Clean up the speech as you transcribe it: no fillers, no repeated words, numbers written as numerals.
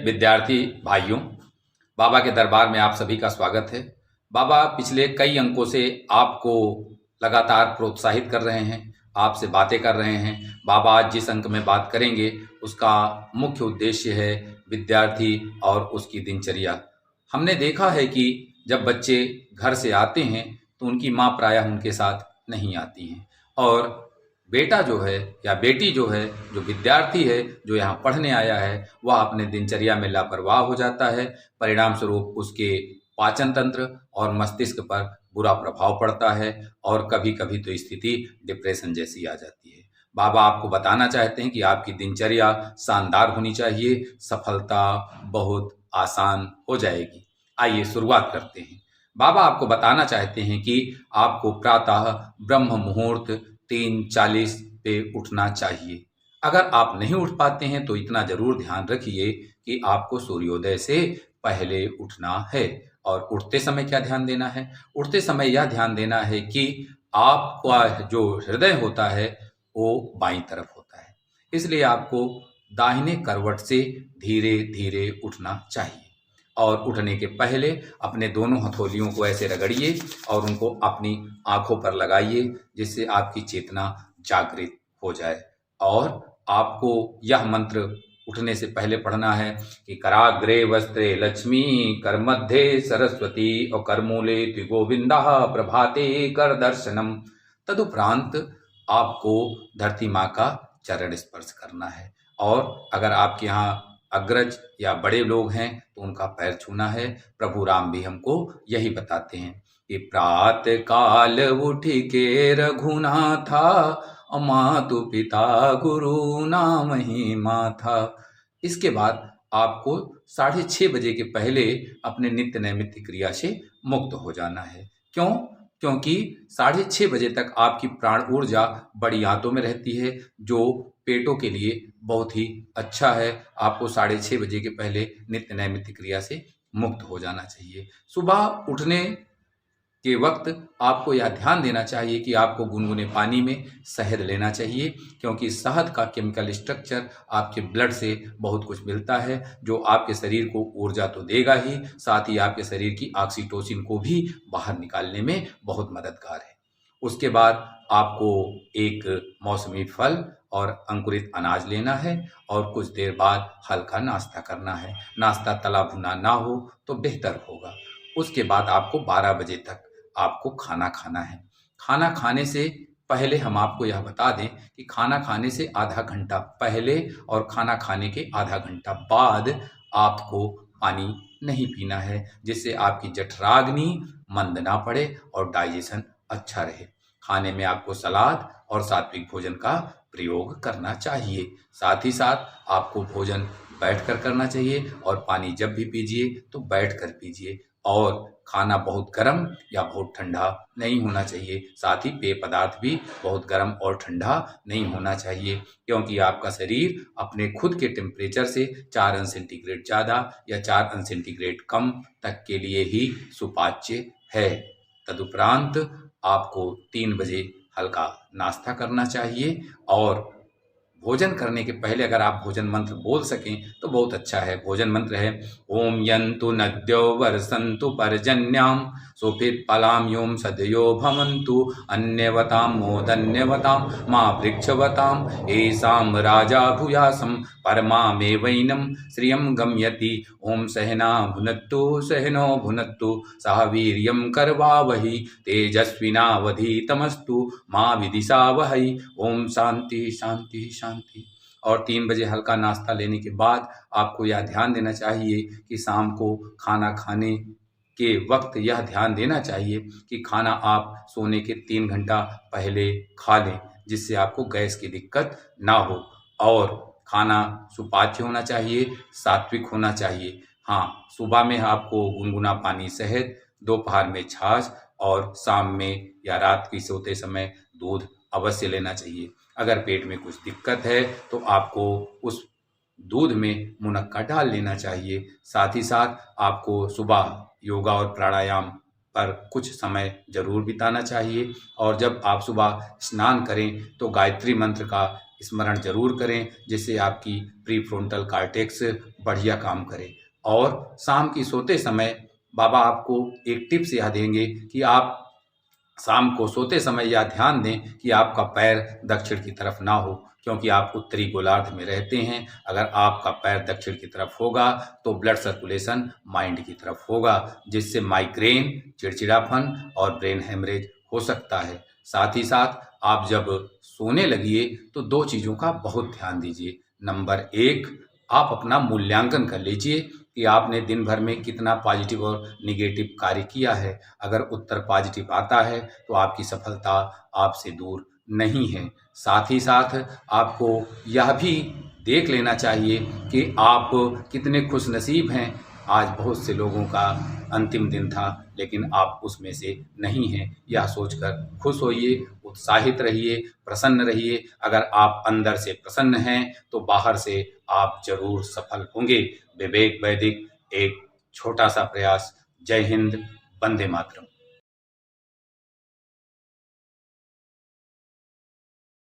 विद्यार्थी भाइयों, बाबा के दरबार में आप सभी का स्वागत है। बाबा पिछले कई अंकों से आपको लगातार प्रोत्साहित कर रहे हैं, आपसे बातें कर रहे हैं। बाबा आज जिस अंक में बात करेंगे उसका मुख्य उद्देश्य है विद्यार्थी और उसकी दिनचर्या। हमने देखा है कि जब बच्चे घर से आते हैं तो उनकी माँ प्रायः उनके साथ नहीं आती हैं, और बेटा जो है या बेटी जो है, जो विद्यार्थी है, जो यहाँ पढ़ने आया है, वह अपने दिनचर्या में लापरवाह हो जाता है। परिणाम स्वरूप उसके पाचन तंत्र और मस्तिष्क पर बुरा प्रभाव पड़ता है और कभी-कभी तो स्थिति डिप्रेशन जैसी आ जाती है। बाबा आपको बताना चाहते हैं कि आपकी दिनचर्या शानदार होनी चाहिए, सफलता बहुत आसान हो जाएगी। आइए शुरुआत करते हैं। बाबा आपको बताना चाहते हैं कि आपको प्रातः ब्रह्म मुहूर्त 3:40 पे उठना चाहिए। अगर आप नहीं उठ पाते हैं तो इतना जरूर ध्यान रखिए कि आपको सूर्योदय से पहले उठना है। और उठते समय क्या ध्यान देना है? उठते समय यह ध्यान देना है कि आपका जो हृदय होता है वो बाईं तरफ होता है, इसलिए आपको दाहिने करवट से धीरे धीरे उठना चाहिए। और उठने के पहले अपने दोनों हथौलियों को ऐसे रगड़िए और उनको अपनी आंखों पर लगाइए, जिससे आपकी चेतना जागृत हो जाए। और आपको यह मंत्र उठने से पहले पढ़ना है कि कराग्रे वस्त्रे लक्ष्मी, कर मध्य सरस्वती और करमूले त्रिगोविंदा, प्रभाते कर दर्शनम। तदुपरांत आपको धरती माँ का चरण स्पर्श करना है। और अगर आपके यहाँ अग्रज या बड़े लोग हैं तो उनका पैर छूना है। प्रभु राम भी हमको यही बताते हैं कि प्रातः काल उठ के रघुनाथा, मातु पिता गुरु नाम ही माथा। इसके बाद आपको 6:30 बजे के पहले अपने नित्य नैमित्तिक क्रिया से मुक्त हो जाना है। क्यों? क्योंकि 6:30 बजे तक आपकी प्राण ऊर्जा बड़ी आंतों में रहती है, जो पेटों के लिए बहुत ही अच्छा है। आपको 6:30 बजे के पहले नित्य नैमित्तिक क्रिया से मुक्त हो जाना चाहिए। सुबह उठने के वक्त आपको यह ध्यान देना चाहिए कि आपको गुनगुने पानी में शहद लेना चाहिए, क्योंकि शहद का केमिकल स्ट्रक्चर आपके ब्लड से बहुत कुछ मिलता है, जो आपके शरीर को ऊर्जा तो देगा ही, साथ ही आपके शरीर की ऑक्सीटोसिन को भी बाहर निकालने में बहुत मददगार है। उसके बाद आपको एक मौसमी फल और अंकुरित अनाज लेना है और कुछ देर बाद हल्का नाश्ता करना है। नाश्ता तला भुना ना हो तो बेहतर होगा। उसके बाद आपको 12 बजे तक आपको खाना खाना है। खाना खाने से पहले हम आपको यह बता दें कि खाना खाने से आधा घंटा पहले और खाना खाने के आधा घंटा बाद आपको पानी नहीं पीना है, जिससे आपकी जठराग्नि मंद ना पड़े और डाइजेशन अच्छा रहे। खाने में आपको सलाद और सात्विक भोजन का प्रयोग करना चाहिए। साथ ही साथ आपको भोजन बैठकर करना चाहिए और पानी जब भी पीजिए तो बैठकर पीजिए। और खाना बहुत गर्म या बहुत ठंडा नहीं होना चाहिए। साथ ही पेय पदार्थ भी बहुत गर्म और ठंडा नहीं होना चाहिए, क्योंकि आपका शरीर अपने खुद के टेम्परेचर से 4 अंश सेंटीग्रेड ज़्यादा या 4 अंश सेंटीग्रेड कम तक के लिए ही सुपाच्य है। तदुपरांत आपको 3 बजे हल्का नाश्ता करना चाहिए। और भोजन करने के पहले अगर आप भोजन मंत्र बोल सकें तो बहुत अच्छा है। भोजन मंत्र है ओम यंतु नद्यो वर्षन्तु पर्जन्याम, सुफिप्पलां योम सदयो भवन्तु, अन्यवतां मोदन्यवतां माँ वृक्षवतां, येषां राजा भूयासं परमामेवैनं श्रियं गम्यति। ओम सहना भुनक्तु सहनो भुनक्तु, सह वीर्यं करवावहै, तेजस्विनावधीतमस्तु माँ विदिशावहै। ओम शांति शांति शांति। और 3 बजे हल्का नाश्ता लेने के बाद आपको यह ध्यान देना चाहिए कि शाम को खाना खाने के वक्त यह ध्यान देना चाहिए कि खाना आप सोने के 3 घंटा पहले खा लें, जिससे आपको गैस की दिक्कत ना हो। और खाना सुपाच्य होना चाहिए, सात्विक होना चाहिए। हाँ, सुबह में आपको गुनगुना पानी शहद, दोपहर में छाछ और शाम में या रात की सोते समय दूध अवश्य लेना चाहिए। अगर पेट में कुछ दिक्कत है तो आपको उस दूध में मुनक्का डाल लेना चाहिए। साथ ही साथ आपको सुबह योगा और प्राणायाम पर कुछ समय जरूर बिताना चाहिए। और जब आप सुबह स्नान करें तो गायत्री मंत्र का स्मरण जरूर करें, जिससे आपकी प्रीफ्रंटल कॉर्टेक्स बढ़िया काम करे। और शाम की सोते समय बाबा आपको एक टिप्स यह देंगे कि आप शाम को सोते समय यह ध्यान दें कि आपका पैर दक्षिण की तरफ ना हो, क्योंकि आप उत्तरी गोलार्ध में रहते हैं। अगर आपका पैर दक्षिण की तरफ होगा तो ब्लड सर्कुलेशन माइंड की तरफ होगा, जिससे माइग्रेन, चिड़चिड़ापन और ब्रेन हेमरेज हो सकता है। साथ ही साथ आप जब सोने लगिए तो दो चीज़ों का बहुत ध्यान दीजिए। नंबर एक, आप अपना मूल्यांकन कर लीजिए कि आपने दिन भर में कितना पॉजिटिव और निगेटिव कार्य किया है। अगर उत्तर पॉजिटिव आता है तो आपकी सफलता आपसे दूर नहीं है। साथ ही साथ आपको यह भी देख लेना चाहिए कि आप कितने खुशनसीब हैं। आज बहुत से लोगों का अंतिम दिन था, लेकिन आप उसमें से नहीं हैं। यह सोचकर खुश होइए, उत्साहित रहिए, प्रसन्न रहिए। अगर आप अंदर से प्रसन्न हैं तो बाहर से आप जरूर सफल होंगे। विवेक वैदिक एक छोटा सा प्रयास। जय हिंद, वंदे मातरम।